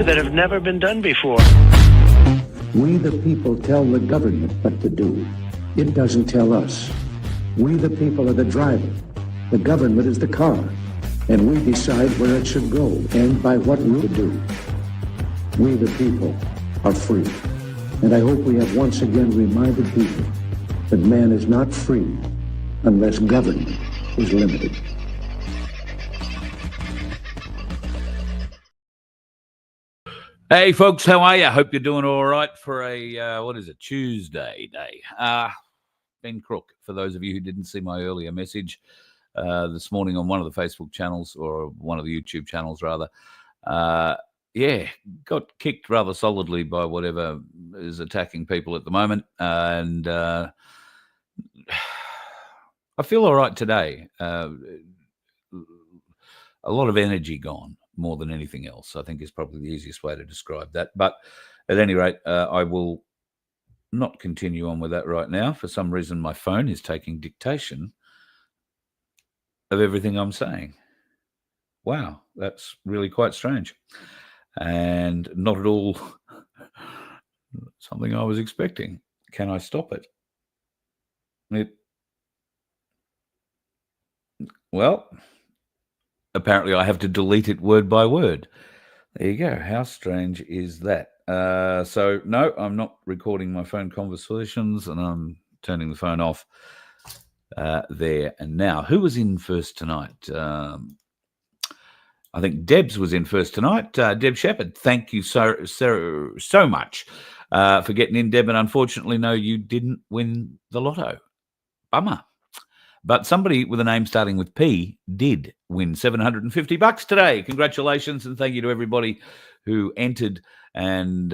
do that have never been done before. We the people tell the government what to do. It doesn't tell us. We the people are the driver. The government is the car. And we decide where it should go and by what route to do. We the people are free. And I hope we have once again reminded people that man is not free unless government is limited. Hey folks, how are you? Hope you're doing all right for a Tuesday day. Ben Crook, for those of you who didn't see my earlier message this morning on one of the Facebook channels, or one of the YouTube channels rather, got kicked rather solidly by whatever is attacking people at the moment, and I feel all right today. A lot of energy gone, more than anything else, I think, is probably the easiest way to describe that. But at any rate, I will not continue on with that right now. For some reason, my phone is taking dictation of everything I'm saying. Wow, that's really quite strange. And not at all something I was expecting. Can I stop it? Well, apparently I have to delete it word by word. There you go. How strange is that? So, no, I'm not recording my phone conversations, and I'm turning the phone off there and now. Who was in first tonight? I think Debs was in first tonight. Deb Shepherd, thank you so much for getting in, Deb. And unfortunately, no, you didn't win the lotto. Bummer. But somebody with a name starting with P did win $750 today. Congratulations, and thank you to everybody who entered and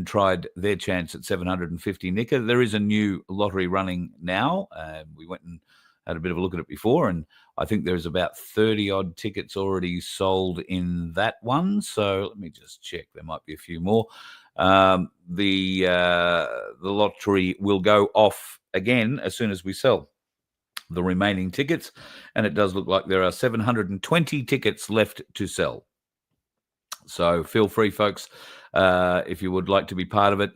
tried their chance at $750. Nicker, there is a new lottery running now. We went and had a bit of a look at it before, and I think there's about 30-odd tickets already sold in that one. So let me just check. There might be a few more. The lottery will go off again as soon as we sell the remaining tickets, and it does look like there are 720 tickets left to sell. So feel free, folks, if you would like to be part of it.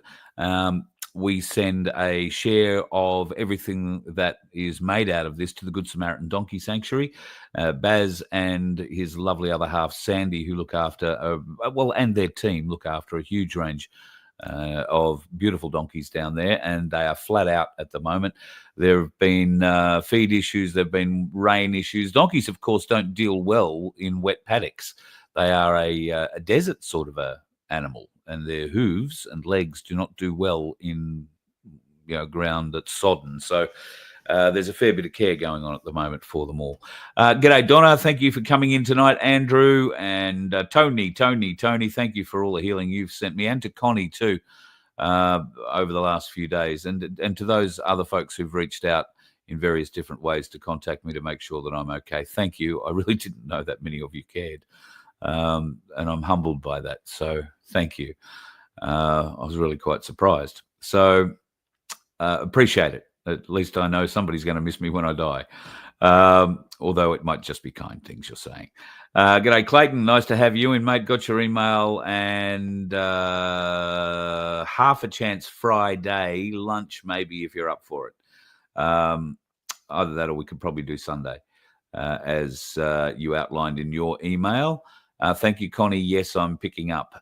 We send a share of everything that is made out of this to the Good Samaritan Donkey Sanctuary. Baz and his lovely other half, Sandy, who look after, and their team look after a huge range of beautiful donkeys down there, and they are flat out at the moment. There have been feed issues, there have been rain issues. Donkeys, of course, don't deal well in wet paddocks. They are a desert sort of a animal, and their hooves and legs do not do well in ground that's sodden. So there's a fair bit of care going on at the moment for them all. G'day, Donna. Thank you for coming in tonight. Andrew and Tony, thank you for all the healing you've sent me, and to Connie too, over the last few days. And to those other folks who've reached out in various different ways to contact me to make sure that I'm okay. Thank you. I really didn't know that many of you cared. And I'm humbled by that. So thank you. I was really quite surprised. So appreciate it. At least I know somebody's going to miss me when I die. Although it might just be kind things you're saying. G'day, Clayton. Nice to have you in, mate. Got your email, and half a chance Friday lunch, maybe, if you're up for it. Either that or we could probably do Sunday, as you outlined in your email. Thank you, Connie. Yes, I'm picking up.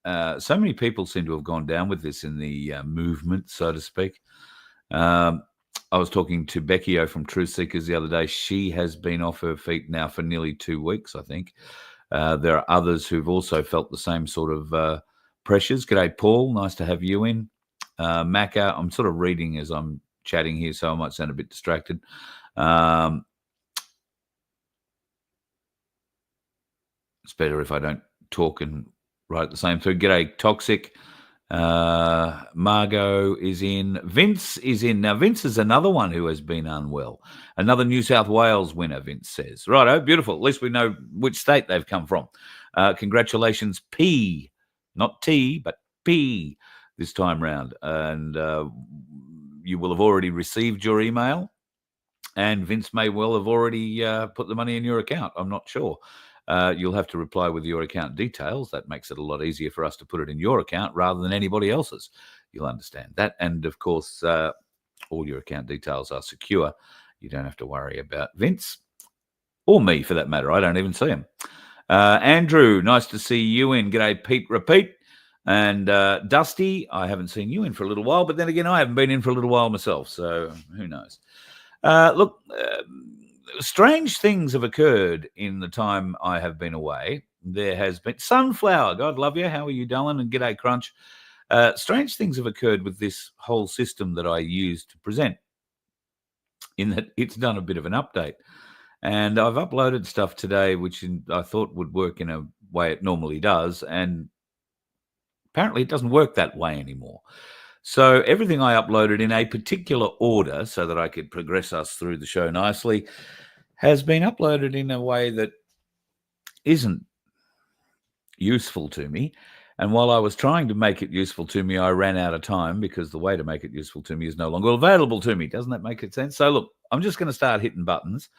So many people seem to have gone down with this in the movement, so to speak. I was talking to Becky from Truth Seekers the other day. She has been off her feet now for nearly 2 weeks, I think. There are others who've also felt the same sort of pressures. G'day, Paul. Nice to have you in. Macca, I'm sort of reading as I'm chatting here, so I might sound a bit distracted. It's better if I don't talk and write at the same time. G'day, Toxic. Margot is in. Vince is in. Now, Vince is another one who has been unwell. Another New South Wales winner, Vince says. Righto, beautiful. At least we know which state they've come from. Congratulations, P. Not T, but P this time round. And you will have already received your email. And Vince may well have already put the money in your account. I'm not sure. you'll have to reply with your account details. That makes it a lot easier for us to put it in your account rather than anybody else's. You'll understand that. And of course, all your account details are secure. You don't have to worry about Vince or me for that matter. I don't even see him. Andrew, nice to see you in. G'day, Pete Repeat. And Dusty, I haven't seen you in for a little while, but then again, I haven't been in for a little while myself, so who knows? Look, strange things have occurred in the time I have been away. There has been Sunflower. God love you. How are you, Dylan? And g'day, Crunch. Strange things have occurred with this whole system that I use to present, in that it's done a bit of an update. And I've uploaded stuff today, which I thought would work in a way it normally does. And apparently it doesn't work that way anymore. So everything I uploaded in a particular order so that I could progress us through the show nicely has been uploaded in a way that isn't useful to me. And while I was trying to make it useful to me, I ran out of time because the way to make it useful to me is no longer available to me. Doesn't that make sense? So look, I'm just going to start hitting buttons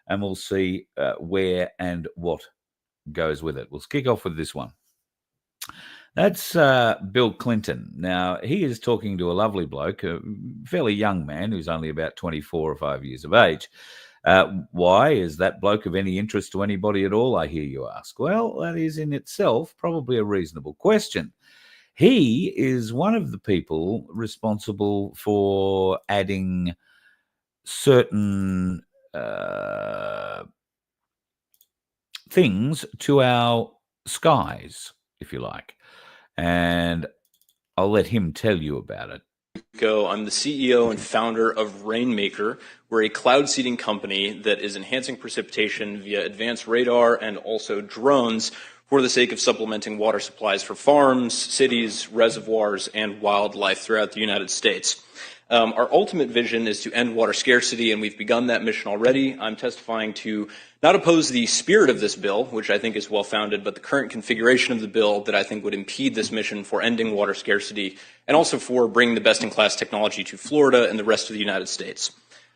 and we'll see where and what goes with it. We'll kick off with this one. That's Bill Clinton. Now, he is talking to a lovely bloke, a fairly young man who's only about 24 or 5 years of age. Why is that bloke of any interest to anybody at all, I hear you ask? Well, that is in itself probably a reasonable question. He is one of the people responsible for adding certain things to our skies, if you like. And I'll let him tell you about it. I'm the CEO and founder of Rainmaker. We're a cloud seeding company that is enhancing precipitation via advanced radar and also drones for the sake of supplementing water supplies for farms, cities, reservoirs, and wildlife throughout the United States. Our ultimate vision is to end water scarcity, and we've begun that mission already. I'm testifying to not oppose the spirit of this bill, which I think is well-founded, but the current configuration of the bill that I think would impede this mission for ending water scarcity and also for bringing the best-in-class technology to Florida and the rest of the United States.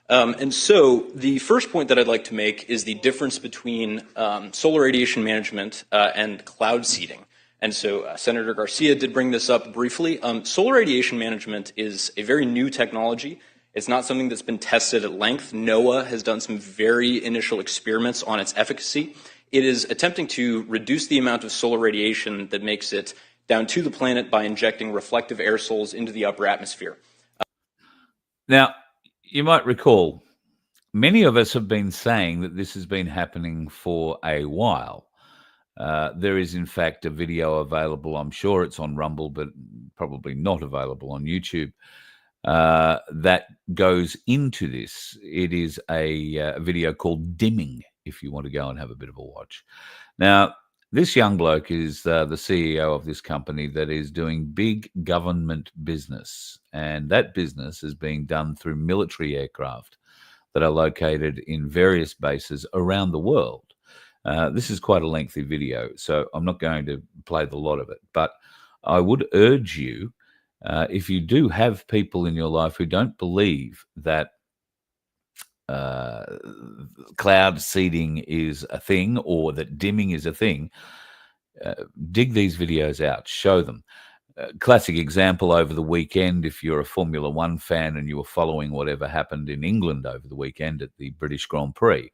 And so the first point that I'd like to make is the difference between solar radiation management and cloud seeding. And so Senator Garcia did bring this up briefly. Solar radiation management is a very new technology. It's not something that's been tested at length. NOAA has done some very initial experiments on its efficacy. It is attempting to reduce the amount of solar radiation that makes it down to the planet by injecting reflective aerosols into the upper atmosphere. Now, you might recall, many of us have been saying that this has been happening for a while. There is, in fact, a video available. I'm sure it's on Rumble, but probably not available on YouTube, that goes into this. It is a video called Dimming, if you want to go and have a bit of a watch. Now, this young bloke is the CEO of this company that is doing big government business, and that business is being done through military aircraft that are located in various bases around the world. This is quite a lengthy video, so I'm not going to play the lot of it, but I would urge you, if you do have people in your life who don't believe that cloud seeding is a thing or that dimming is a thing, dig these videos out, show them. Classic example over the weekend, if you're a Formula One fan and you were following whatever happened in England over the weekend at the British Grand Prix,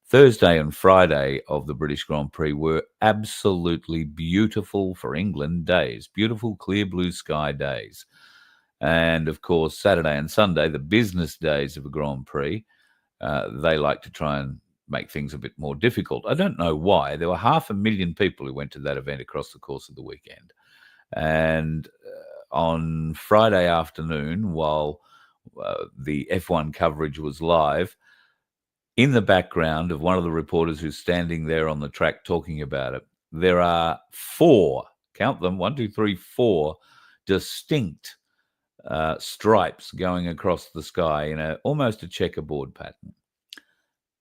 Thursday and Friday of the British Grand Prix were absolutely beautiful for England days, beautiful clear blue sky days. And of course, Saturday and Sunday, the business days of a Grand Prix, they like to try and make things a bit more difficult. I don't know why. There were 500,000 people who went to that event across the course of the weekend. And on Friday afternoon, while the F1 coverage was live, in the background of one of the reporters who's standing there on the track talking about it, there are 4, count them, 1, 2, 3, 4 distinct stripes going across the sky in almost a checkerboard pattern.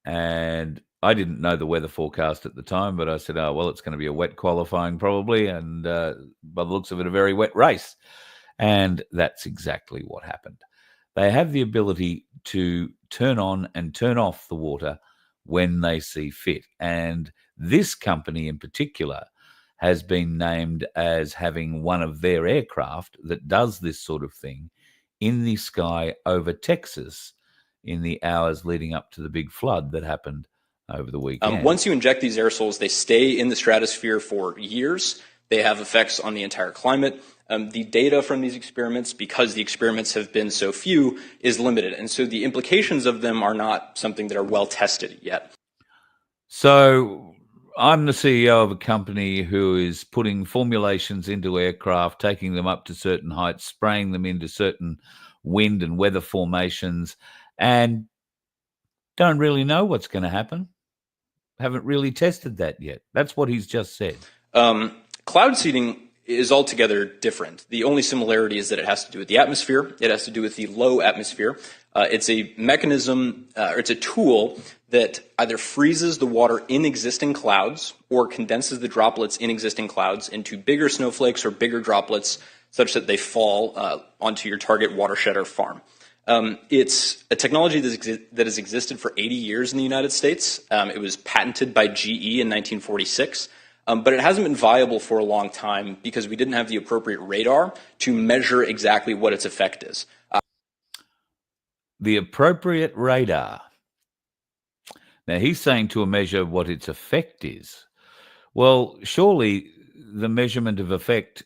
And I didn't know the weather forecast at the time, but I said, oh, well, it's going to be a wet qualifying probably, and by the looks of it, a very wet race. And that's exactly what happened. They have the ability to turn on and turn off the water when they see fit. And This company in particular has been named as having one of their aircraft that does this sort of thing in the sky over Texas in the hours leading up to the big flood that happened over the weekend. Once you inject these aerosols, they stay in the stratosphere for years. They have effects on the entire climate. The data from these experiments, because the experiments have been so few, is limited. And so the implications of them are not something that are well tested yet. So I'm the CEO of a company who is putting formulations into aircraft, taking them up to certain heights, spraying them into certain wind and weather formations, and don't really know what's going to happen. Haven't really tested that yet. That's what he's just said. Cloud seeding is altogether different. The only similarity is that it has to do with the atmosphere. It has to do with the low atmosphere. It's a mechanism, or it's a tool that either freezes the water in existing clouds or condenses the droplets in existing clouds into bigger snowflakes or bigger droplets such that they fall onto your target watershed or farm. It's a technology that has existed for 80 years in the United States. It was patented by GE in 1946. But it hasn't been viable for a long time because we didn't have the appropriate radar to measure exactly what its effect is. The appropriate radar. Now, he's saying to measure what its effect is. Well, surely the measurement of effect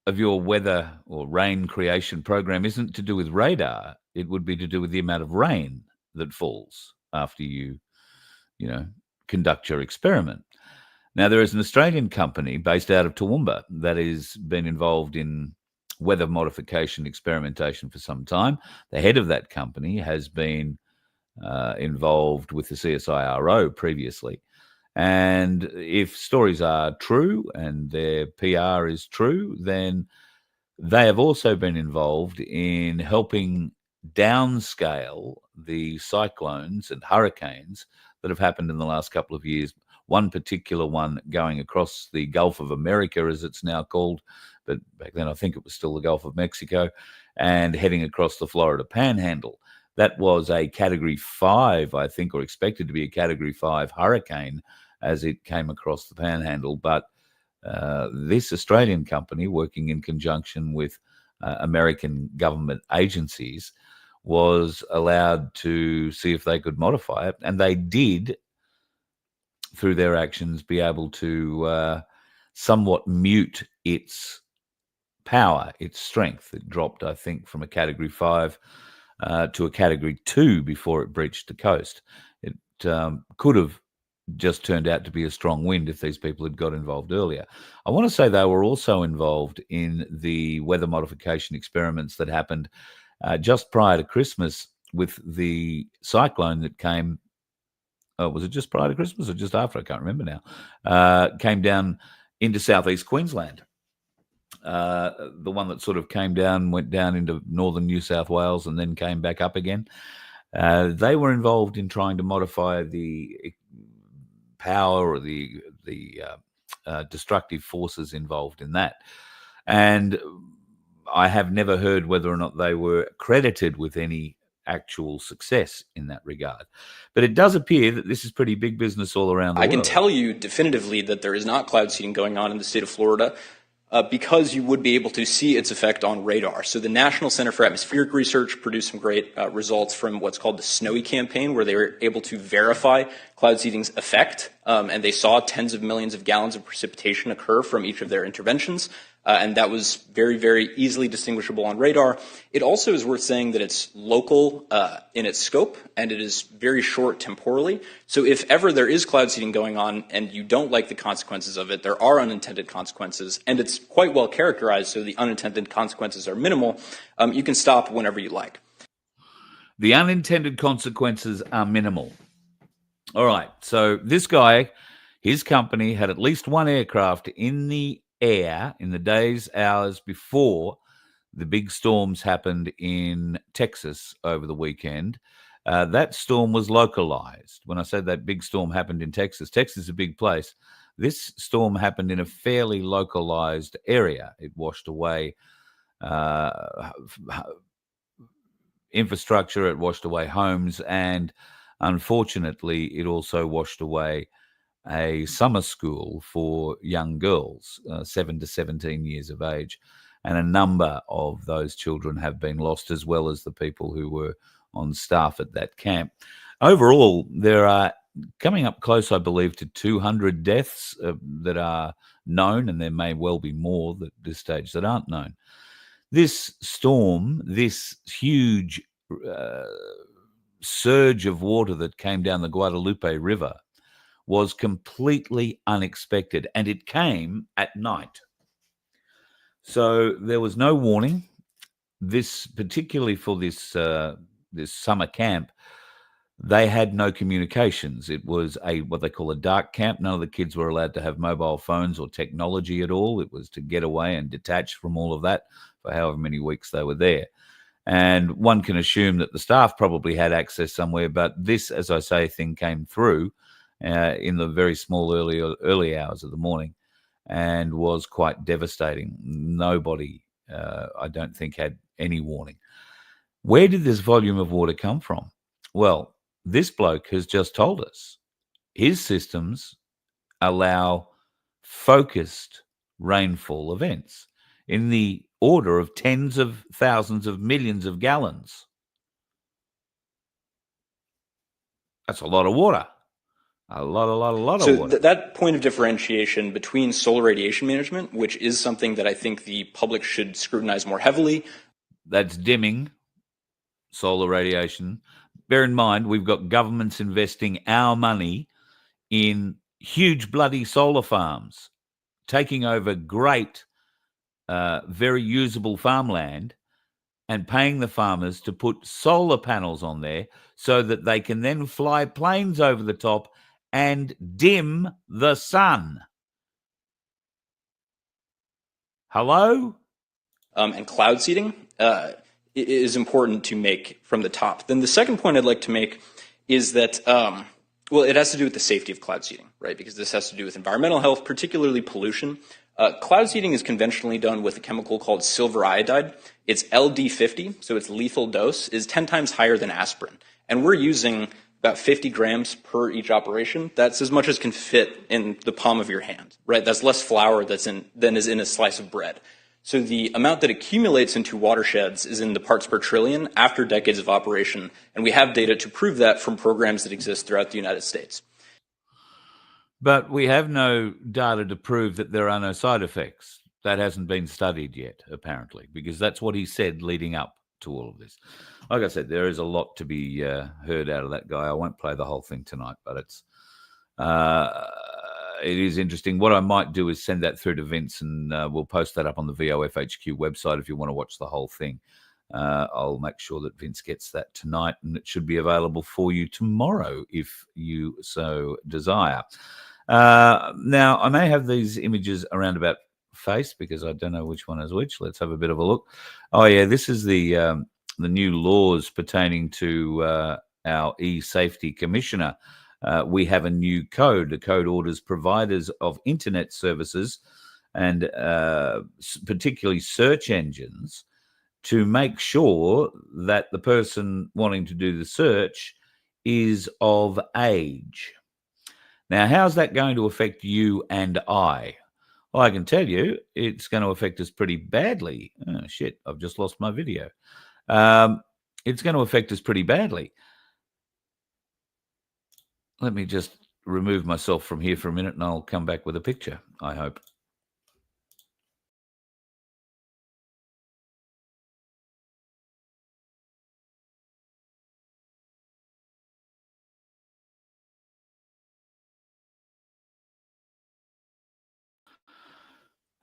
of your weather or rain creation program isn't to do with radar. It would be to do with the amount of rain that falls after you conduct your experiment. Now, there is an Australian company based out of Toowoomba that has been involved in weather modification experimentation for some time. The head of that company has been involved with the CSIRO previously. And if stories are true and their PR is true, then they have also been involved in helping downscale the cyclones and hurricanes that have happened in the last couple of years. One particular one going across the Gulf of America, as it's now called, but back then I think it was still the Gulf of Mexico, and heading across the Florida Panhandle. That was a Category 5, I think, or expected to be a Category 5 hurricane as it came across the Panhandle. But this Australian company, working in conjunction with American government agencies, was allowed to see if they could modify it, and they did, through their actions, be able to somewhat mute its power, its strength. It dropped, I think, from a Category 5 to a Category 2 before it breached the coast. It could have just turned out to be a strong wind if these people had got involved earlier. I want to say they were also involved in the weather modification experiments that happened just prior to Christmas with the cyclone that came. Was it just prior to Christmas or just after? I can't remember now. Came down into southeast Queensland. The one that sort of came down, went down into northern New South Wales and then came back up again. They were involved in trying to modify the power or the destructive forces involved in that. And I have never heard whether or not they were credited with any actual success in that regard. But it does appear that this is pretty big business all around the world. I can tell you definitively that there is not cloud seeding going on in the state of Florida because you would be able to see its effect on radar. So the National Center for Atmospheric Research produced some great results from what's called the SNOWY campaign, where they were able to verify cloud seeding's effect, and they saw tens of millions of gallons of precipitation occur from each of their interventions. And that was very, very easily distinguishable on radar. It also is worth saying that it's local in its scope, and it is very short temporally. So if ever there is cloud seeding going on and you don't like the consequences of it, there are unintended consequences, and it's quite well characterized, so the unintended consequences are minimal. You can stop whenever you like. The unintended consequences are minimal. All right, so this guy, his company, had at least one aircraft in the air in the days, hours before the big storms happened in Texas over the weekend. That storm was localized. When I said that big storm happened in Texas, Texas is a big place. This storm happened in a fairly localized area. It washed away infrastructure, it washed away homes, and unfortunately, it also washed away a summer school for young girls, 7 to 17 years of age. And a number of those children have been lost, as well as the people who were on staff at that camp. Overall, there are coming up close, I believe, to 200 deaths that are known, and there may well be more at this stage that aren't known. This storm, this huge surge of water that came down the Guadalupe River, was completely unexpected, and it came at night. So there was no warning. This, particularly for this this summer camp, they had no communications. It was what they call a dark camp. None of the kids were allowed to have mobile phones or technology at all. It was to get away and detach from all of that for however many weeks they were there. And one can assume that the staff probably had access somewhere, but this, as I say, thing came through in the very small early hours of the morning and was quite devastating. Nobody, I don't think, had any warning. Where did this volume of water come from? Well, this bloke has just told us his systems allow focused rainfall events in the order of tens of thousands of millions of gallons. That's a lot of water. A lot of water. So that point of differentiation between solar radiation management, which is something that I think the public should scrutinize more heavily. That's dimming solar radiation. Bear in mind, we've got governments investing our money in huge bloody solar farms, taking over great, very usable farmland and paying the farmers to put solar panels on there so that they can then fly planes over the top and dim the sun. Hello? And cloud seeding is important to make from the top. Then the second point I'd like to make is that, well, it has to do with the safety of cloud seeding, right? Because this has to do with environmental health, particularly pollution. Cloud seeding is conventionally done with a chemical called silver iodide. Its LD50, so its lethal dose, is 10 times higher than aspirin. And we're using about 50 grams per each operation. That's as much as can fit in the palm of your hand, right? That's less flour than is in a slice of bread. So the amount that accumulates into watersheds is in the parts per trillion after decades of operation, and we have data to prove that from programs that exist throughout the United States. But we have no data to prove that there are no side effects. That hasn't been studied yet, apparently, because that's what he said leading up to all of this. Like I said, there is a lot to be heard out of that guy. I won't play the whole thing tonight, but it is interesting. What I might do is send that through to Vince, and we'll post that up on the VOFHQ website if you want to watch the whole thing. I'll make sure that Vince gets that tonight, and it should be available for you tomorrow if you so desire. Now, I may have these images around about face because I don't know which one is which. Let's have a bit of a look. Oh, yeah, this is the new laws pertaining to our e-safety commissioner. We have a new code. The code orders providers of internet services and particularly search engines to make sure that the person wanting to do the search is of age. Now, how's that going to affect you and I? Well, I can tell you it's going to affect us pretty badly. Oh, shit, I've just lost my video. It's going to affect us pretty badly. Let me just remove myself from here for a minute and I'll come back with a picture, I hope.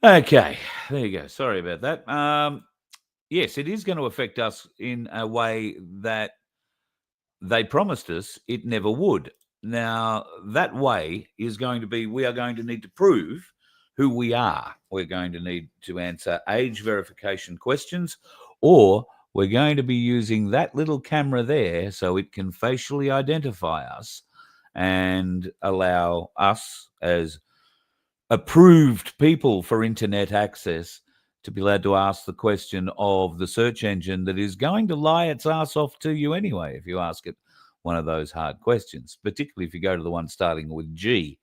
Okay, there you go. Sorry about that. Yes, it is going to affect us in a way that they promised us it never would. Now, that way is going to be, we are going to need to prove who we are. We're going to need to answer age verification questions, or we're going to be using that little camera there so it can facially identify us and allow us as approved people for internet access to be allowed to ask the question of the search engine that is going to lie its ass off to you anyway if you ask it one of those hard questions, particularly if you go to the one starting with G.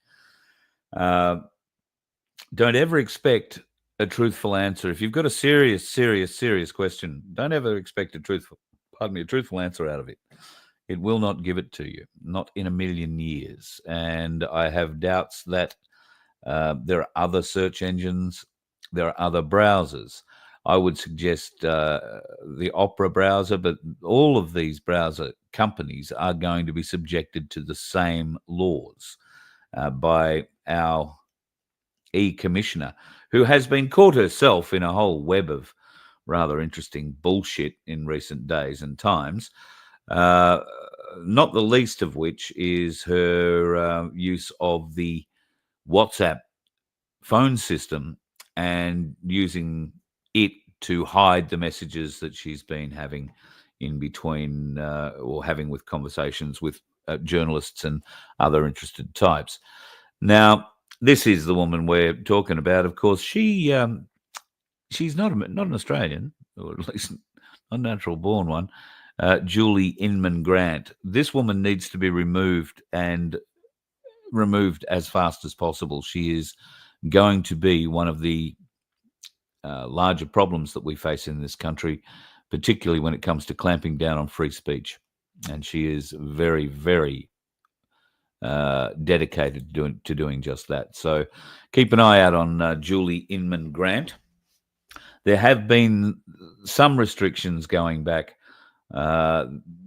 Don't ever expect a truthful answer. If you've got a serious question, don't ever expect a truthful answer out of it. It will not give it to you, not in a million years. And I have doubts that there are other search engines, there are other browsers. I would suggest the Opera browser, but all of these browser companies are going to be subjected to the same laws by our e-commissioner, who has been caught herself in a whole web of rather interesting bullshit in recent days and times, not the least of which is her use of the WhatsApp phone system and using it to hide the messages that she's been having in between or having with conversations with journalists and other interested types. Now, this is the woman we're talking about. Of course, she's not an Australian, or at least not a natural-born one. Julie Inman Grant. This woman needs to be removed, and removed as fast as possible. She is going to be one of the larger problems that we face in this country, particularly when it comes to clamping down on free speech. And she is very, very dedicated to doing just that. So keep an eye out on Julie Inman Grant. There have been some restrictions going back.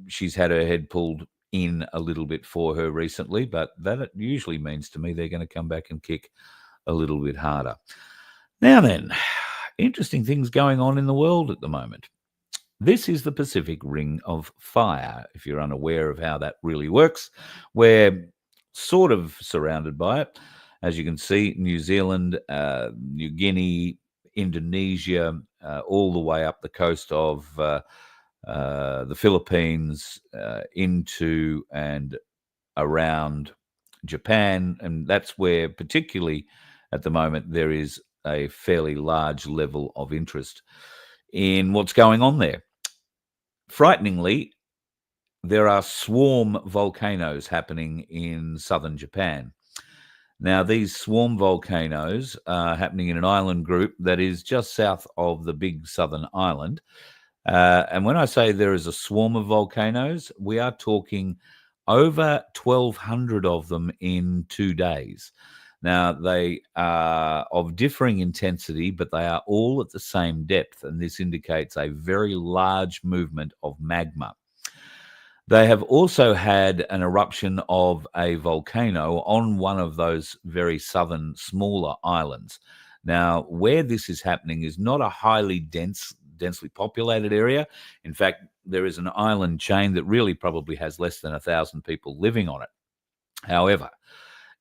She's had her head pulled in a little bit for her recently, but that usually means to me they're going to come back and kick a little bit harder. Now then, interesting things going on in the world at the moment. This is the Pacific Ring of Fire. If you're unaware of how that really works, we're sort of surrounded by it. As you can see, New Zealand, New Guinea, Indonesia, all the way up the coast of the Philippines, into and around Japan. And that's where, particularly at the moment, there is a fairly large level of interest in what's going on there. Frighteningly, there are swarm volcanoes happening in southern Japan. Now, these swarm volcanoes are happening in an island group that is just south of the big southern island. And when I say there is a swarm of volcanoes, we are talking over 1,200 of them in 2 days. Now, they are of differing intensity, but they are all at the same depth, and this indicates a very large movement of magma. They have also had an eruption of a volcano on one of those very southern, smaller islands. Now, where this is happening is not a highly densely populated area. In fact, there is an island chain that really probably has less than 1,000 people living on it. However,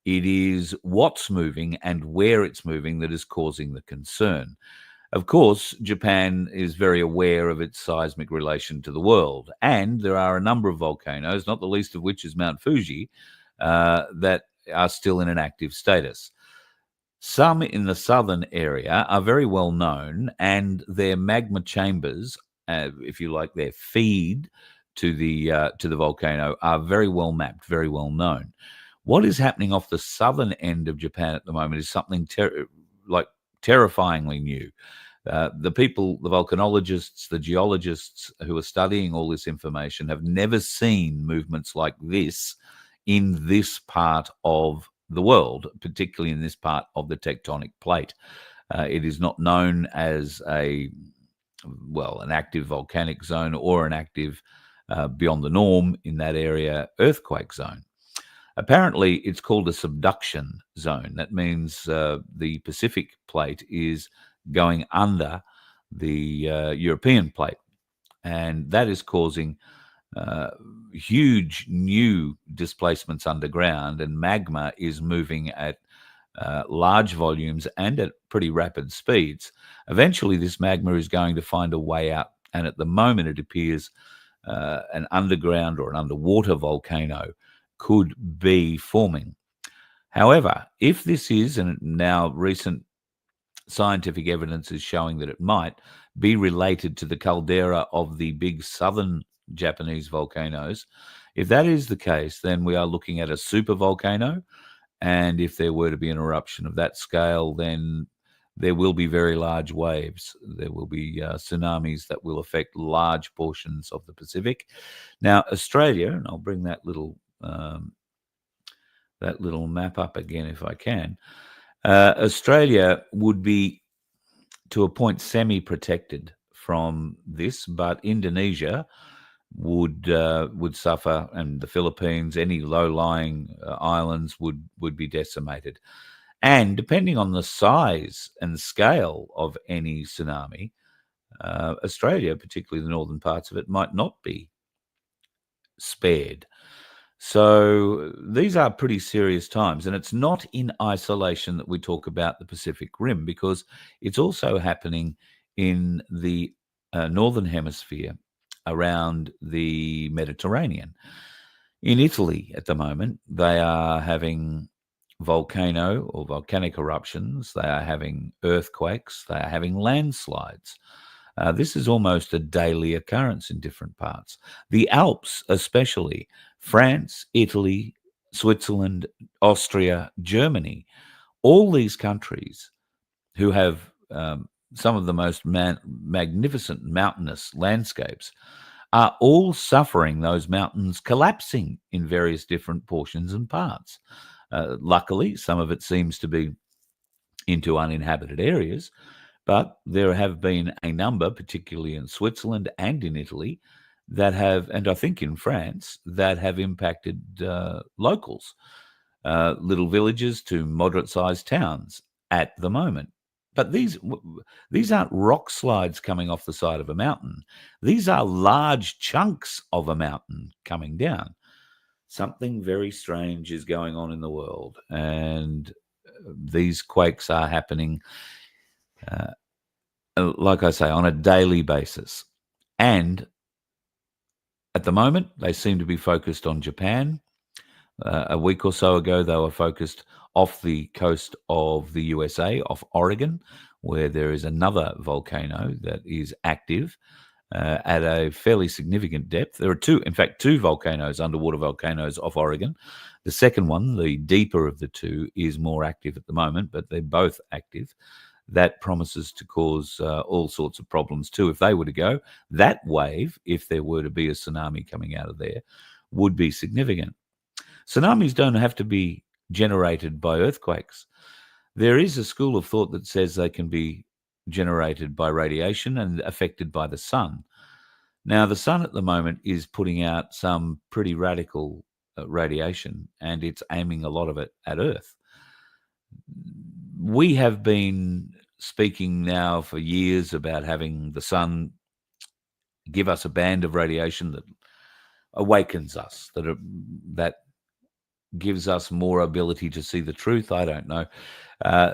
it is what's moving and where it's moving that is causing the concern. Of course, Japan is very aware of its seismic relation to the world, and there are a number of volcanoes, not the least of which is Mount Fuji, that are still in an active status. Some in the southern area are very well known, and their magma chambers, if you like, their feed to the volcano, are very well mapped, very well known. What is happening off the southern end of Japan at the moment is something terrifyingly new. The people, the volcanologists, the geologists who are studying all this information have never seen movements like this in this part of the world, particularly in this part of the tectonic plate. It is not known as an active volcanic zone or an active, beyond the norm in that area, earthquake zone. Apparently, it's called a subduction zone. That means the Pacific plate is going under the European plate, and that is causing huge new displacements underground, and magma is moving at large volumes and at pretty rapid speeds. Eventually, this magma is going to find a way out, and at the moment it appears an underground or an underwater volcano could be forming. However, if this is, and now recent scientific evidence is showing that it might be related to the caldera of the big southern Japanese volcanoes, if that is the case, then we are looking at a super volcano, And if there were to be an eruption of that scale, then there will be very large waves. There will be tsunamis that will affect large portions of the Pacific. Now, Australia, and I'll bring that little map up again if I can. Australia would be, to a point, semi-protected from this, but Indonesia would suffer, and the Philippines, any low-lying islands would be decimated. And depending on the size and scale of any tsunami, Australia, particularly the northern parts of it, might not be spared. So these are pretty serious times, and it's not in isolation that we talk about the Pacific Rim, because it's also happening in the northern hemisphere around the Mediterranean. In Italy at the moment, they are having volcanic eruptions, they are having earthquakes, they are having landslides. This is almost a daily occurrence in different parts. The Alps, especially, France, Italy, Switzerland, Austria, Germany, all these countries who have some of the most magnificent mountainous landscapes are all suffering those mountains collapsing in various different portions and parts. Luckily, some of it seems to be into uninhabited areas, but there have been a number, particularly in Switzerland and in Italy, that have, and I think in France, that have impacted locals, little villages to moderate-sized towns at the moment. But these aren't rock slides coming off the side of a mountain. These are large chunks of a mountain coming down. Something very strange is going on in the world, and these quakes are happening, like I say, on a daily basis. And at the moment, they seem to be focused on Japan. A week or so ago, they were focused off the coast of the USA, off Oregon, where there is another volcano that is active at a fairly significant depth. There are two volcanoes, underwater volcanoes off Oregon. The second one, the deeper of the two, is more active at the moment, but they're both active. That promises to cause all sorts of problems too. If they were to go, that wave, if there were to be a tsunami coming out of there, would be significant. Tsunamis don't have to be generated by earthquakes. There is a school of thought that says they can be generated by radiation and affected by the sun. Now, the sun at the moment is putting out some pretty radical radiation, and it's aiming a lot of it at Earth. We have been speaking now for years about having the sun give us a band of radiation that awakens us, that gives us more ability to see the truth. I don't know.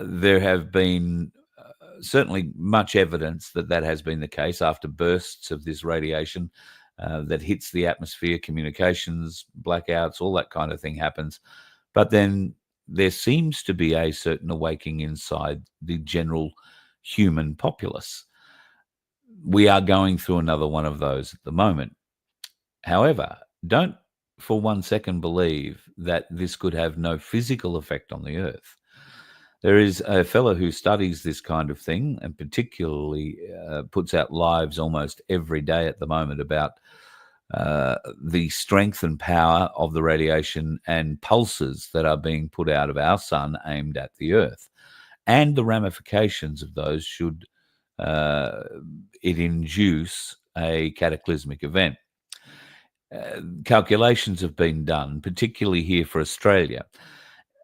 There have been certainly much evidence that has been the case after bursts of this radiation that hits the atmosphere, communications, blackouts, all that kind of thing happens. But then there seems to be a certain awakening inside the general human populace. We are going through another one of those at the moment. However, don't for 1 second believe that this could have no physical effect on the Earth. There is a fellow who studies this kind of thing and particularly puts out lives almost every day at the moment about the strength and power of the radiation and pulses that are being put out of our sun aimed at the Earth, and the ramifications of those should it induce a cataclysmic event. Calculations have been done, particularly here for Australia,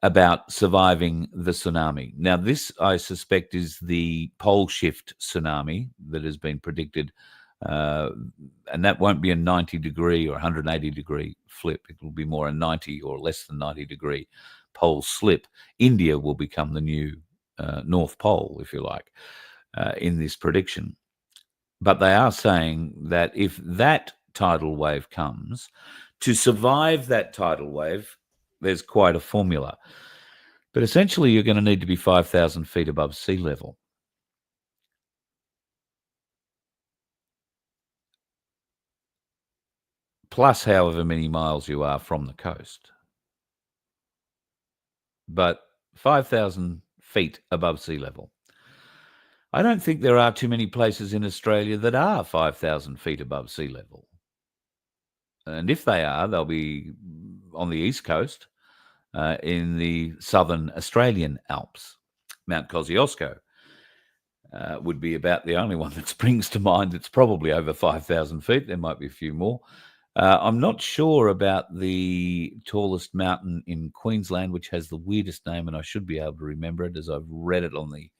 about surviving the tsunami. Now, this, I suspect, is the pole shift tsunami that has been predicted, and that won't be a 90-degree or 180-degree flip. It will be more a 90 or less than 90-degree pole slip. India will become the new North Pole, if you like, in this prediction. But they are saying that if that tidal wave comes, to survive that tidal wave, there's quite a formula. But essentially, you're going to need to be 5,000 feet above sea level. Plus however many miles you are from the coast. but 5,000 feet above sea level. I don't think there are too many places in Australia that are 5,000 feet above sea level. And if they are, they'll be on the east coast, in the southern Australian Alps. Mount Kosciuszko would be about the only one that springs to mind that's probably over 5,000 feet. There might be a few more. I'm not sure about the tallest mountain in Queensland, which has the weirdest name, and I should be able to remember it as I've read it on the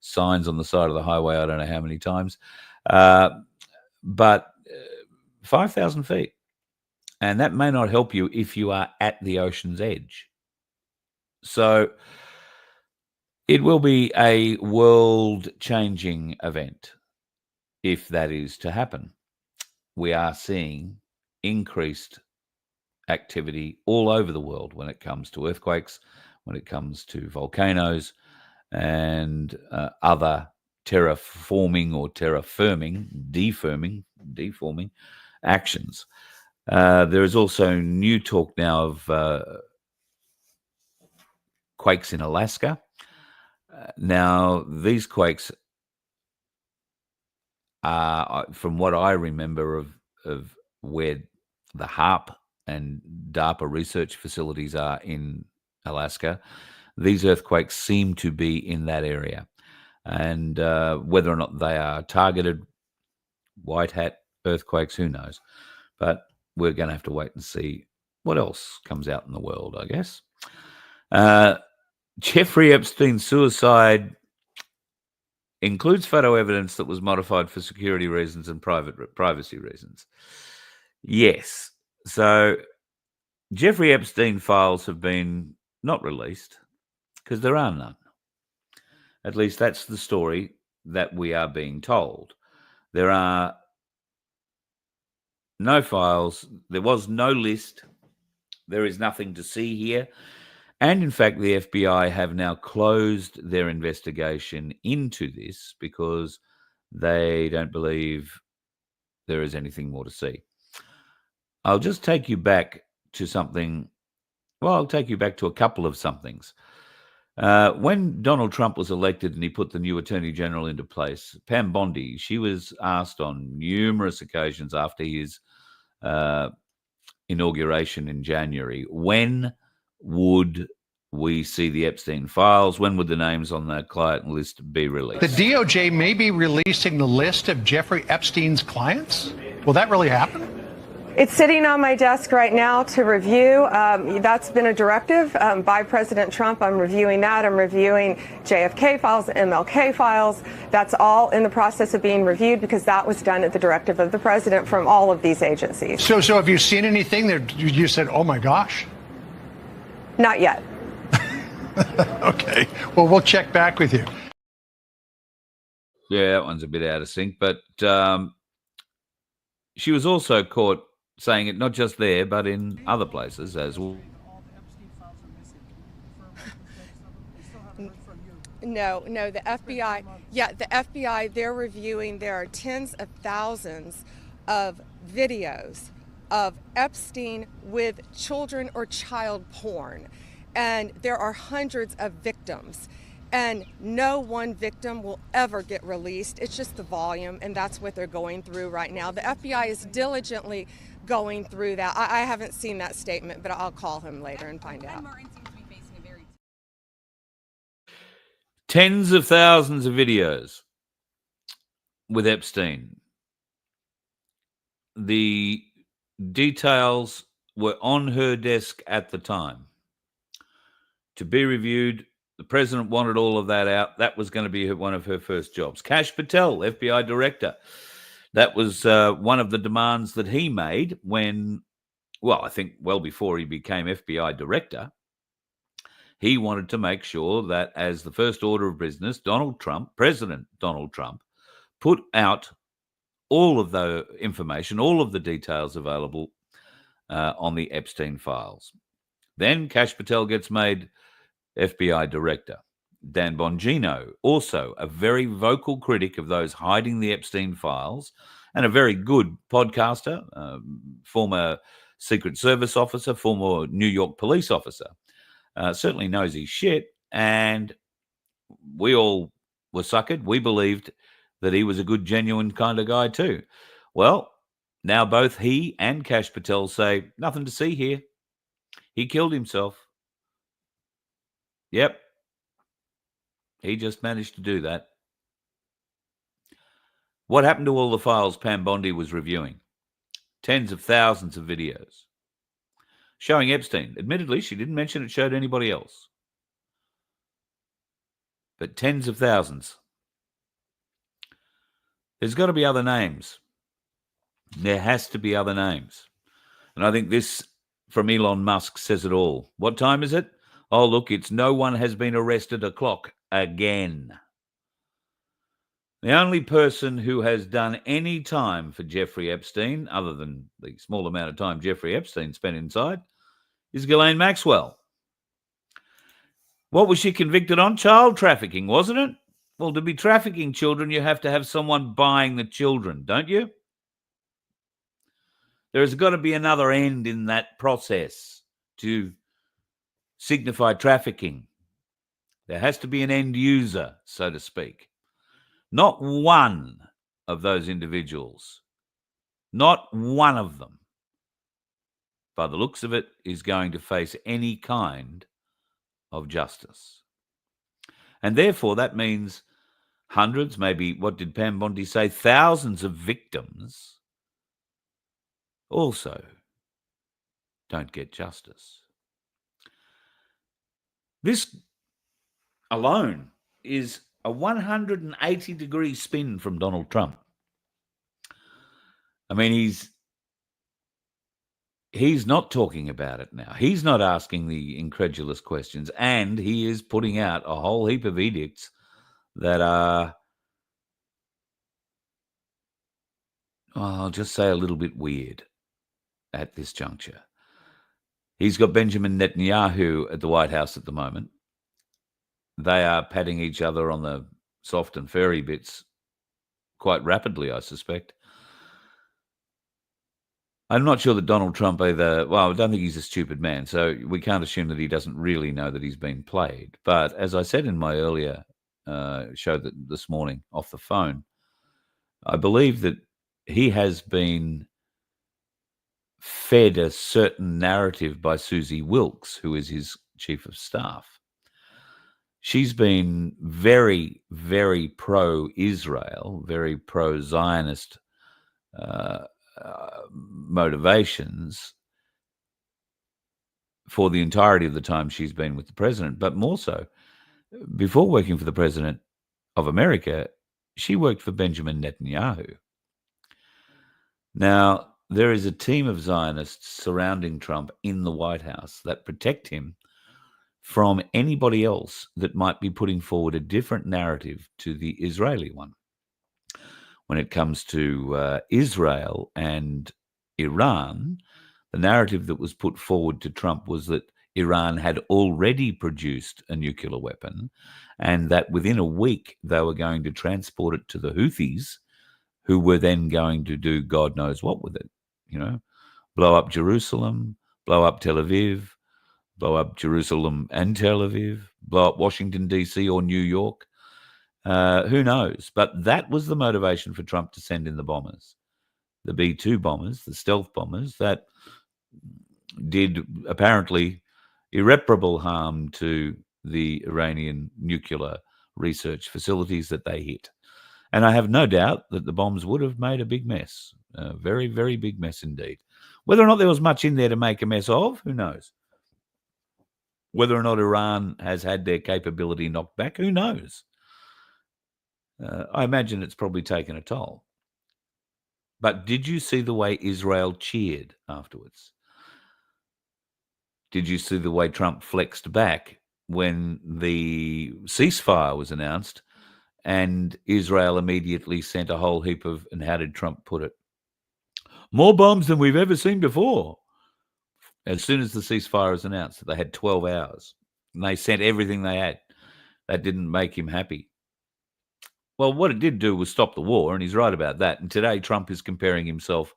signs on the side of the highway I don't know how many times. But 5,000 feet. And that may not help you if you are at the ocean's edge. So it will be a world-changing event if that is to happen. We are seeing increased activity all over the world when it comes to earthquakes, when it comes to volcanoes, and other terraforming or deforming actions. There is also new talk now of quakes in Alaska. Now, these quakes are, from what I remember of where the HARP and DARPA research facilities are in Alaska, these earthquakes seem to be in that area. And whether or not they are targeted white hat earthquakes, who knows? But we're going to have to wait and see what else comes out in the world, I guess. Jeffrey Epstein's suicide includes photo evidence that was modified for security reasons and privacy reasons. Yes. So Jeffrey Epstein files have been not released because there are none. At least that's the story that we are being told. There are no files. There was no list. There is nothing to see here. And in fact, the FBI have now closed their investigation into this because they don't believe there is anything more to see. I'll just take you back to something. Well, I'll take you back to a couple of somethings. When Donald Trump was elected and he put the new Attorney General into place, Pam Bondi, she was asked on numerous occasions after his inauguration in January, when would we see the Epstein files? When would the names on the client list be released? The DOJ may be releasing the list of Jeffrey Epstein's clients. Will that really happen? It's sitting on my desk right now to review. That's been a directive by President Trump. I'm reviewing that. I'm reviewing JFK files, MLK files. That's all in the process of being reviewed because that was done at the directive of the president from all of these agencies. So have you seen anything that you said, oh my gosh? Not yet. Okay. Well, we'll check back with you. Yeah, that one's a bit out of sync. But she was also caught saying it not just there, but in other places as well. No, the FBI, they're reviewing, there are tens of thousands of videos of Epstein with children or child porn. And there are hundreds of victims. And no one victim will ever get released. It's just the volume, and that's what they're going through right now. The FBI is diligently going through that. I haven't seen that statement, but I'll call him later and find out. Tens of thousands of videos with Epstein. The details were on her desk at the time to be reviewed. The president wanted all of that out. That was going to be one of her first jobs. Kash Patel, FBI director. That was one of the demands that he made when, well, I think well before he became FBI director. He wanted to make sure that as the first order of business, President Donald Trump, put out all of the information, all of the details available on the Epstein files. Then Kash Patel gets made FBI director. Dan Bongino, also a very vocal critic of those hiding the Epstein files and a very good podcaster, former Secret Service officer, former New York police officer. certainly knows his shit, and we all were suckered. We believed that he was a good, genuine kind of guy too. Well, now both he and Kash Patel say, nothing to see here. He killed himself. Yep. He just managed to do that. What happened to all the files Pam Bondi was reviewing? Tens of thousands of videos showing Epstein. Admittedly, she didn't mention it showed anybody else. But tens of thousands. There's got to be other names. There has to be other names. And I think this from Elon Musk says it all. What time is it? Oh, look, it's no one has been arrested o'clock again. The only person who has done any time for Jeffrey Epstein, other than the small amount of time Jeffrey Epstein spent inside, is Ghislaine Maxwell. What was she convicted on? Child trafficking, wasn't it? Well, to be trafficking children, you have to have someone buying the children, don't you? There's got to be another end in that process to signify trafficking. There has to be an end user, so to speak. Not one of those individuals, not one of them, by the looks of it, is going to face any kind of justice. And therefore, that means hundreds, maybe, what did Pam Bondi say, thousands of victims also don't get justice. This alone is a 180-degree spin from Donald Trump. I mean, he's not talking about it now. He's not asking the incredulous questions, and he is putting out a whole heap of edicts that are, I'll just say, a little bit weird at this juncture. He's got Benjamin Netanyahu at the White House at the moment. They are patting each other on the soft and furry bits quite rapidly, I suspect. I'm not sure that Donald Trump either, well, I don't think he's a stupid man, so we can't assume that he doesn't really know that he's been played. But as I said in my earlier show this morning off the phone, I believe that he has been fed a certain narrative by Susie Wilkes, who is his chief of staff. She's been very, very pro-Israel, very pro-Zionist motivations for the entirety of the time she's been with the president. But more so, before working for the president of America, she worked for Benjamin Netanyahu. Now, there is a team of Zionists surrounding Trump in the White House that protect him from anybody else that might be putting forward a different narrative to the Israeli one. When it comes to Israel and Iran, the narrative that was put forward to Trump was that Iran had already produced a nuclear weapon and that within a week they were going to transport it to the Houthis, who were then going to do God knows what with it. You know, blow up Jerusalem, blow up Tel Aviv, blow up Jerusalem and Tel Aviv, blow up Washington, D.C. or New York. Who knows? But that was the motivation for Trump to send in the bombers, the B-2 bombers, the stealth bombers that did apparently irreparable harm to the Iranian nuclear research facilities that they hit. And I have no doubt that the bombs would have made a big mess, a very, very big mess indeed. Whether or not there was much in there to make a mess of, who knows? Whether or not Iran has had their capability knocked back, who knows? I imagine it's probably taken a toll. But did you see the way Israel cheered afterwards? Did you see the way Trump flexed back when the ceasefire was announced and Israel immediately sent a whole heap of, and how did Trump put it? More bombs than we've ever seen before. As soon as the ceasefire was announced, they had 12 hours and they sent everything they had. That didn't make him happy. Well, what it did do was stop the war, and he's right about that. And today, Trump is comparing himself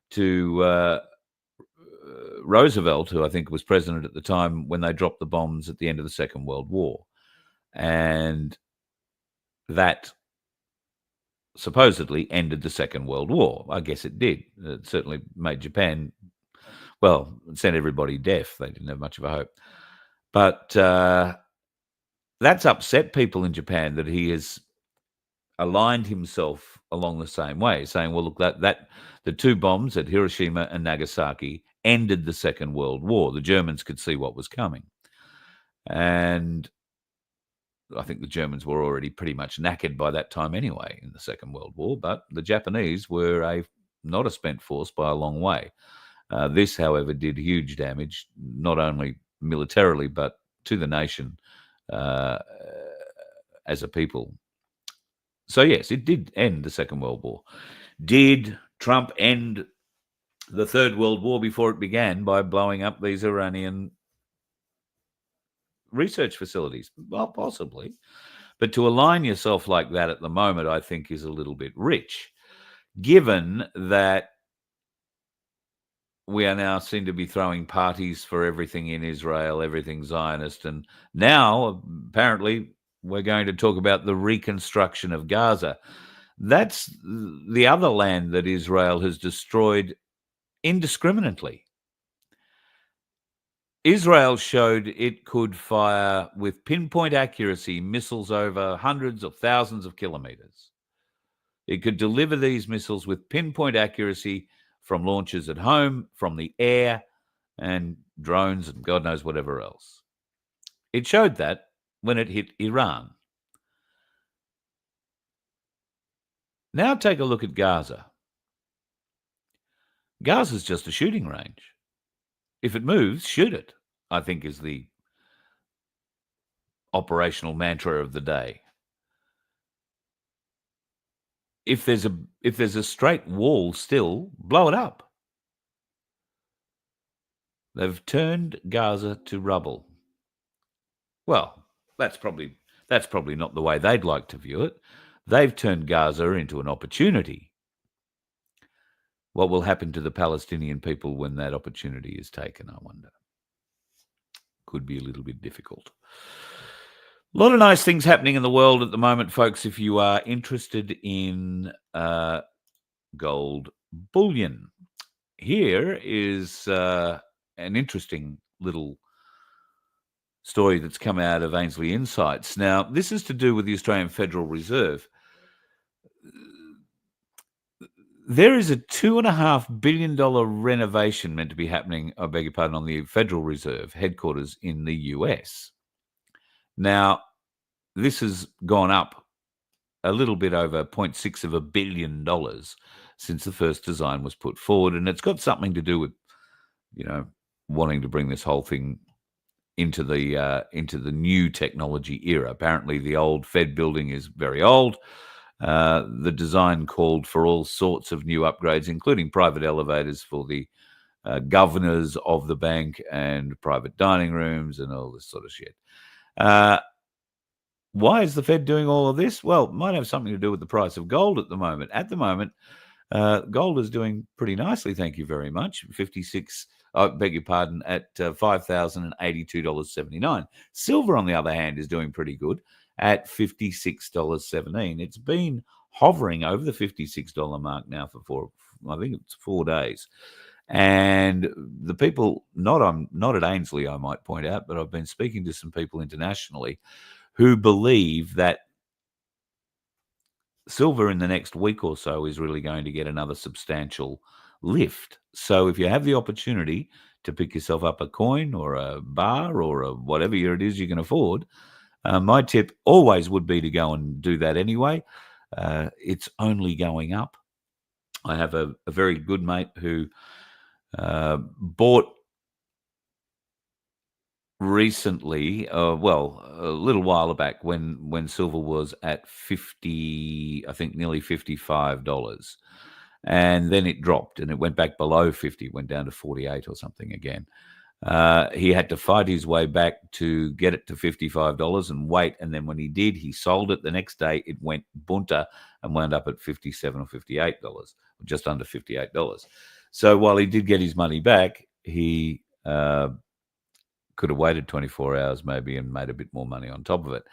to Roosevelt, who I think was president at the time when they dropped the bombs at the end of the Second World War. And that supposedly ended the Second World War. I guess it did. It certainly made Japan, well, it sent everybody deaf. They didn't have much of a hope. But that's upset people in Japan that he has aligned himself along the same way, saying, well, look, that the two bombs at Hiroshima and Nagasaki ended the Second World War. The Germans could see what was coming. And I think the Germans were already pretty much knackered by that time anyway in the Second World War, but the Japanese were not a spent force by a long way. This, however, did huge damage, not only militarily, but to the nation as a people. So, yes, it did end the Second World War. Did Trump end the Third World War before it began by blowing up these Iranian research facilities? Well, possibly. But to align yourself like that at the moment, I think, is a little bit rich, given that we are now seen to be throwing parties for everything in Israel, everything Zionist. And now, apparently, we're going to talk about the reconstruction of Gaza. That's the other land that Israel has destroyed indiscriminately. Israel showed it could fire with pinpoint accuracy missiles over hundreds of thousands of kilometers. It could deliver these missiles with pinpoint accuracy from launches at home, from the air, and drones, and God knows whatever else. It showed that when it hit Iran. Now take a look at Gaza. Gaza's just a shooting range. If it moves, shoot it, I think is the operational mantra of the day. If there's a straight wall still, blow it up. They've turned Gaza to rubble. Well, that's probably not the way they'd like to view it. They've turned Gaza into an opportunity. What will happen to the Palestinian people when that opportunity is taken, I wonder. Could be a little bit difficult. A lot of nice things happening in the world at the moment, folks, if you are interested in gold bullion. Here is an interesting little story that's come out of Ainsley Insights. Now, this is to do with the Australian Federal Reserve. There is a $2.5 billion renovation meant to be happening, I beg your pardon, on the Federal Reserve headquarters in the US. Now, this has gone up a little bit over $0.6 billion since the first design was put forward, and it's got something to do with, wanting to bring this whole thing into the new technology era. Apparently, the old Fed building is very old. The design called for all sorts of new upgrades, including private elevators for the governors of the bank and private dining rooms and all this sort of shit. Why is the Fed doing all of this? Well, it might have something to do with the price of gold at the moment. At the moment, gold is doing pretty nicely, thank you very much. At $5,082.79. Silver, on the other hand, is doing pretty good at $56.17. It's been hovering over the $56 mark now for I think it's 4 days. And the people, not at Ainsley, I might point out, but I've been speaking to some people internationally who believe that silver in the next week or so is really going to get another substantial lift. So if you have the opportunity to pick yourself up a coin or a bar or whatever it is you can afford, my tip always would be to go and do that anyway. It's only going up. I have a very good mate who bought recently, a little while back when silver was at nearly $55. And then it dropped and it went back below 50, went down to 48 or something again. He had to fight his way back to get it to $55 and wait. And then when he did, he sold it. The next day, it went bunter and wound up at $57 or $58, just under $58. So while he did get his money back, he could have waited 24 hours maybe and made a bit more money on top of it.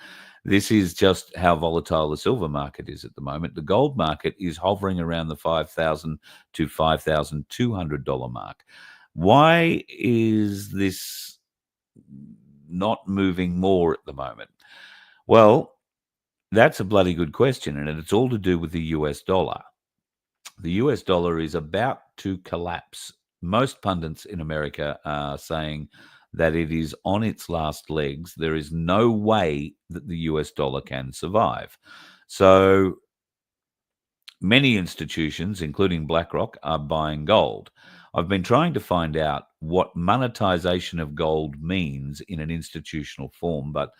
This is just how volatile the silver market is at the moment. The gold market is hovering around the $5,000 to $5,200 mark. Why is this not moving more at the moment? Well, that's a bloody good question, and it's all to do with the US dollar. The US dollar is about to collapse. Most pundits in America are saying that it is on its last legs. There is no way that the US dollar can survive. So many institutions, including BlackRock, are buying gold. I've been trying to find out what monetization of gold means in an institutional form, but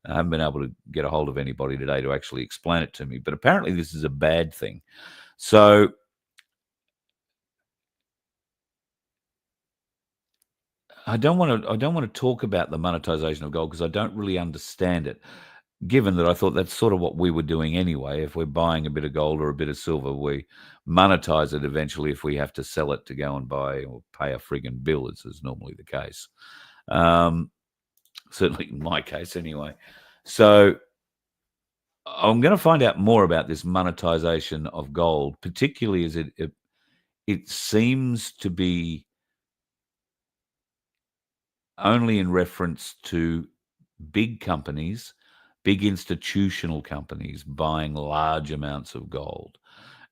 I haven't been able to get a hold of anybody today to actually explain it to me. But apparently this is a bad thing. So I don't want to talk about the monetization of gold because I don't really understand it, given that I thought that's sort of what we were doing anyway. If we're buying a bit of gold or a bit of silver, we monetize it eventually if we have to sell it to go and buy or pay a friggin' bill, as is normally the case. Certainly in my case anyway. So I'm going to find out more about this monetization of gold, particularly as it seems to be only in reference to big companies, big institutional companies buying large amounts of gold.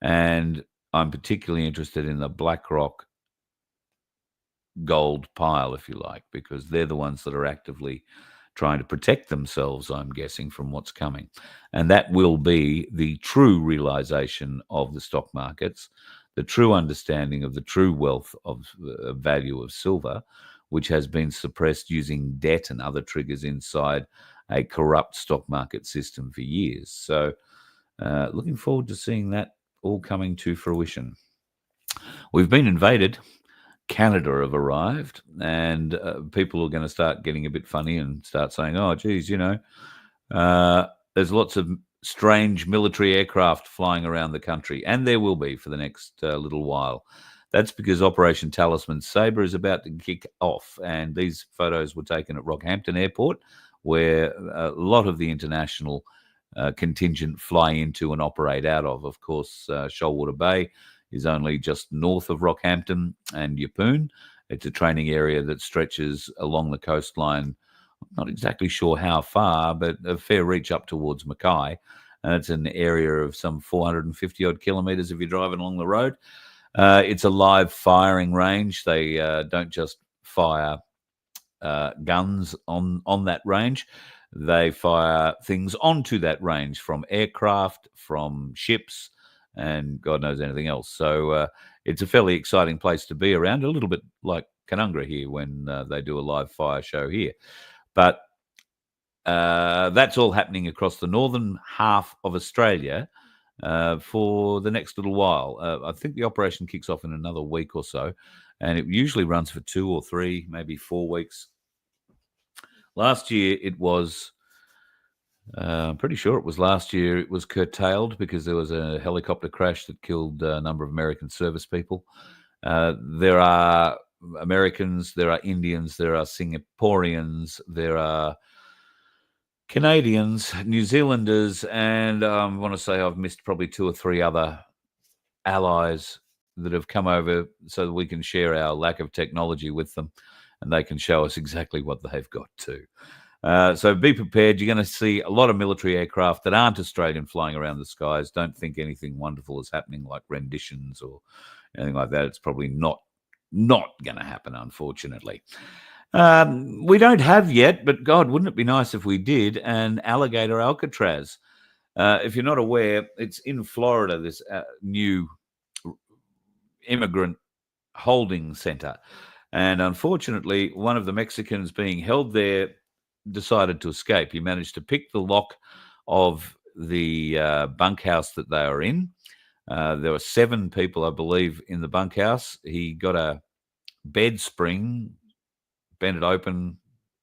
And I'm particularly interested in the BlackRock gold pile, if you like, because they're the ones that are actively trying to protect themselves, I'm guessing, from what's coming. And that will be the true realization of the stock markets, the true understanding of the true wealth of value of silver, which has been suppressed using debt and other triggers inside a corrupt stock market system for years. So looking forward to seeing that all coming to fruition. We've been invaded. Canada have arrived, and people are going to start getting a bit funny and start saying, oh, geez, there's lots of strange military aircraft flying around the country, and there will be for the next little while. That's because Operation Talisman Sabre is about to kick off, and these photos were taken at Rockhampton Airport, where a lot of the international contingent fly into and operate out of. Of course, Shoalwater Bay is only just north of Rockhampton and Yeppoon. It's a training area that stretches along the coastline. I'm not exactly sure how far, but a fair reach up towards Mackay. And it's an area of some 450 odd kilometres if you're driving along the road. It's a live firing range. They don't just fire guns on that range. They fire things onto that range from aircraft, from ships, and God knows anything else. So it's a fairly exciting place to be around, a little bit like Canungra here when they do a live fire show here. But that's all happening across the northern half of Australia for the next little while. I think the operation kicks off in another week or so, and it usually runs for 2 or 3, maybe 4 weeks. Last year it was... I'm pretty sure it was last year it was curtailed because there was a helicopter crash that killed a number of American service people. There are Americans, there are Indians, there are Singaporeans, there are Canadians, New Zealanders, and I want to say I've missed probably 2 or 3 other allies that have come over so that we can share our lack of technology with them and they can show us exactly what they've got too. So be prepared. You're going to see a lot of military aircraft that aren't Australian flying around the skies. Don't think anything wonderful is happening like renditions or anything like that. It's probably not going to happen, unfortunately. We don't have yet, but God, wouldn't it be nice if we did, an alligator Alcatraz. If you're not aware, it's in Florida, this new immigrant holding center. And unfortunately, one of the Mexicans being held there decided to escape. He managed to pick the lock of the bunkhouse that they are in. There were 7 people, I believe, in the bunkhouse. He got a bed spring, bent it open,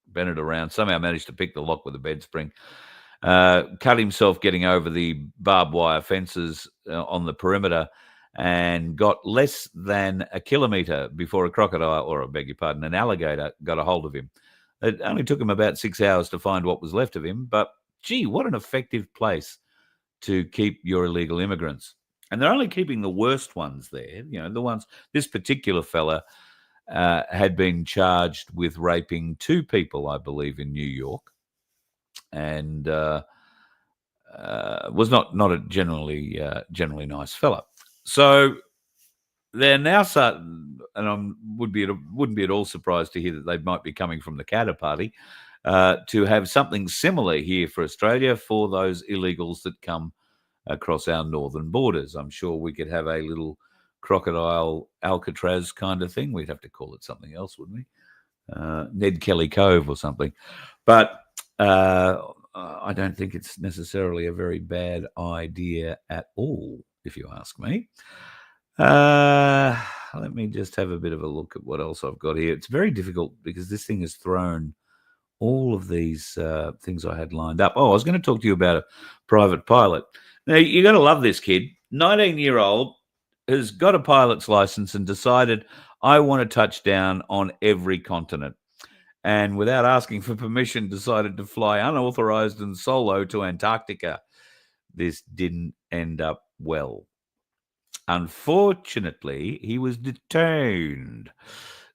bent it around, somehow managed to pick the lock with a bed spring, cut himself getting over the barbed wire fences on the perimeter, and got less than a kilometre before a crocodile, or I beg your pardon, an alligator got a hold of him. It only took him about 6 hours to find what was left of him, but gee, what an effective place to keep your illegal immigrants. And they're only keeping the worst ones there. You know, the ones, this particular fella had been charged with raping 2 people, I believe, in New York, and was not a generally nice fella. So they're now starting, and I wouldn't be at all surprised to hear that they might be coming from the Katter Party, to have something similar here for Australia for those illegals that come across our northern borders. I'm sure we could have a little crocodile Alcatraz kind of thing. We'd have to call it something else, wouldn't we? Ned Kelly Cove or something. But I don't think it's necessarily a very bad idea at all, if you ask me. Let me just have a bit of a look at what else I've got here. It's very difficult because this thing has thrown all of these things I had lined up. Oh, I was going to talk to you about a private pilot. Now, you're going to love this kid. 19-year-old has got a pilot's license and decided, I want to touch down on every continent. And without asking for permission, decided to fly unauthorized and solo to Antarctica. This didn't end up well. Unfortunately, he was detained.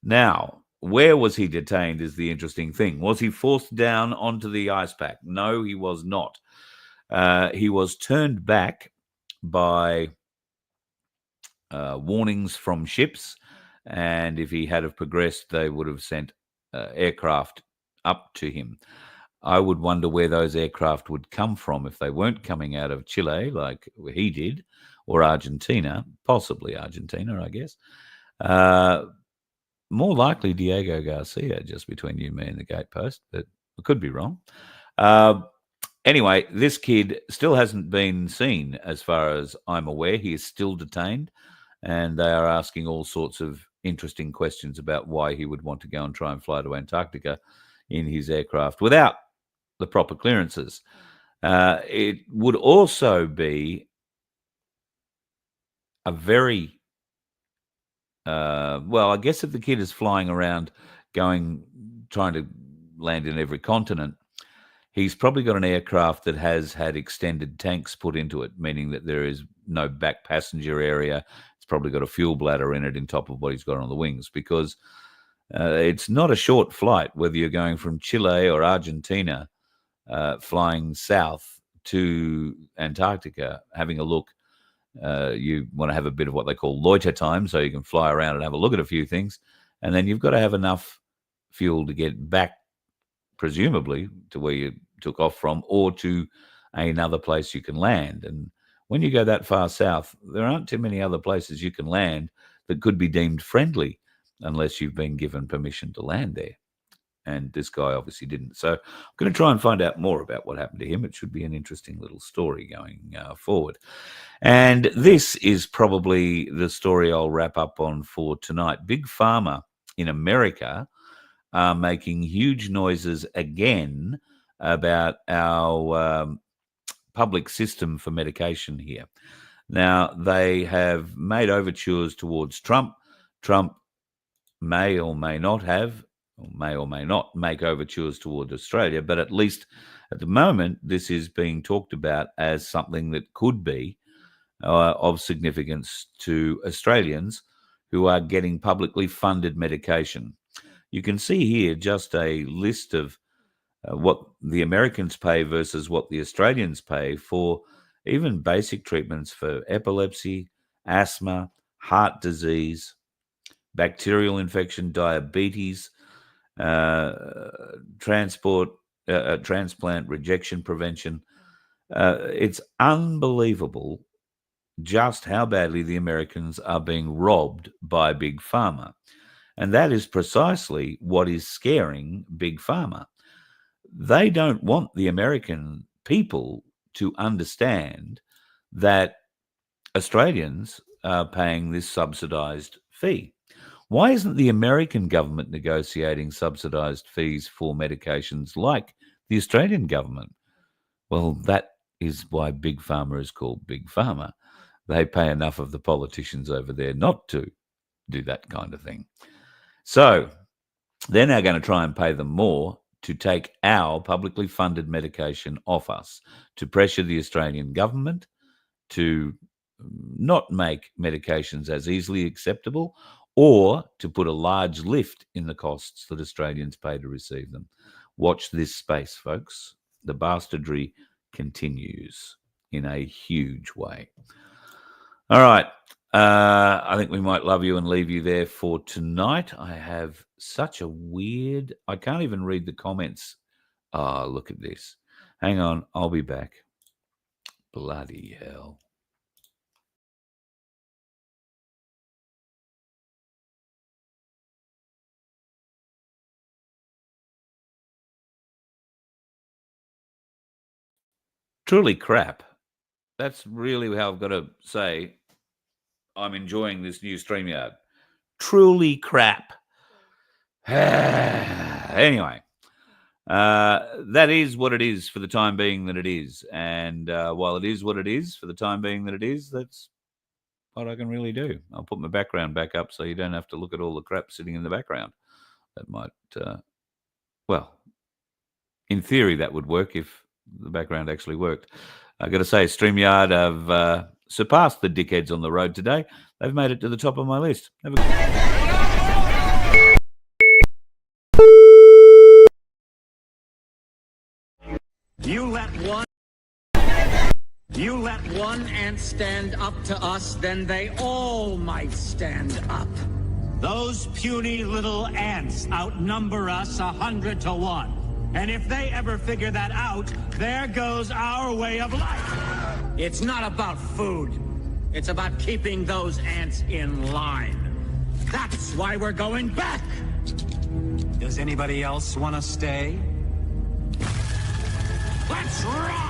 Now, where was he detained is the interesting thing. Was he forced down onto the ice pack? No, he was not. He was turned back by warnings from ships, and if he had have progressed, they would have sent aircraft up to him. I would wonder where those aircraft would come from if they weren't coming out of Chile, like he did, or Argentina, possibly Argentina, I guess. More likely Diego Garcia, just between you, me, and the gatepost, but I could be wrong. Anyway, this kid still hasn't been seen, as far as I'm aware. He is still detained, and they are asking all sorts of interesting questions about why he would want to go and try and fly to Antarctica in his aircraft without the proper clearances. It would also be a very well, I guess if the kid is flying around trying to land in every continent, he's probably got an aircraft that has had extended tanks put into it, meaning that there is no back passenger area. It's probably got a fuel bladder in it on top of what he's got on the wings, because it's not a short flight, whether you're going from Chile or Argentina, flying south to Antarctica, having a look. You want to have a bit of what they call loiter time, so you can fly around and have a look at a few things, and then you've got to have enough fuel to get back, presumably, to where you took off from, or to another place you can land. And when you go that far south, there aren't too many other places you can land that could be deemed friendly unless you've been given permission to land there. And this guy obviously didn't. So I'm going to try and find out more about what happened to him. It should be an interesting little story going forward. And this is probably the story I'll wrap up on for tonight. Big Pharma in America are making huge noises again about our public system for medication here. Now, they have made overtures towards Trump. Trump may or may not make overtures toward Australia, but at least at the moment, this is being talked about as something that could be of significance to Australians who are getting publicly funded medication. You can see here just a list of what the Americans pay versus what the Australians pay for even basic treatments for epilepsy, asthma, heart disease, bacterial infection, diabetes, transplant rejection prevention. It's unbelievable just how badly the Americans are being robbed by Big Pharma. And that is precisely what is scaring Big Pharma. They don't want the American people to understand that Australians are paying this subsidized fee. Why isn't the American government negotiating subsidized fees for medications like the Australian government? Well, that is why Big Pharma is called Big Pharma. They pay enough of the politicians over there not to do that kind of thing. So they're now going to try and pay them more to take our publicly funded medication off us, to pressure the Australian government to not make medications as easily acceptable, or to put a large lift in the costs that Australians pay to receive them. Watch this space, folks. The bastardry continues in a huge way. All right. I think we might love you and leave you there for tonight. I have such a weird... I can't even read the comments. Oh, look at this. Hang on. I'll be back. Bloody hell. Truly crap. That's really how I've got to say I'm enjoying this new StreamYard. Truly crap. Anyway, that is what it is for the time being that it is. And while it is what it is for the time being that it is, that's what I can really do. I'll put my background back up so you don't have to look at all the crap sitting in the background. That might, well, in theory, that would work if the background actually worked. I've got to say, StreamYard have surpassed the dickheads on the road today. They've made it to the top of my list. Have a You let one ant stand up to us, then they all might stand up. Those puny little ants outnumber us 100 to 1. And if they ever figure that out, there goes our way of life. It's not about food. It's about keeping those ants in line. That's why we're going back. Does anybody else want to stay? Let's rock!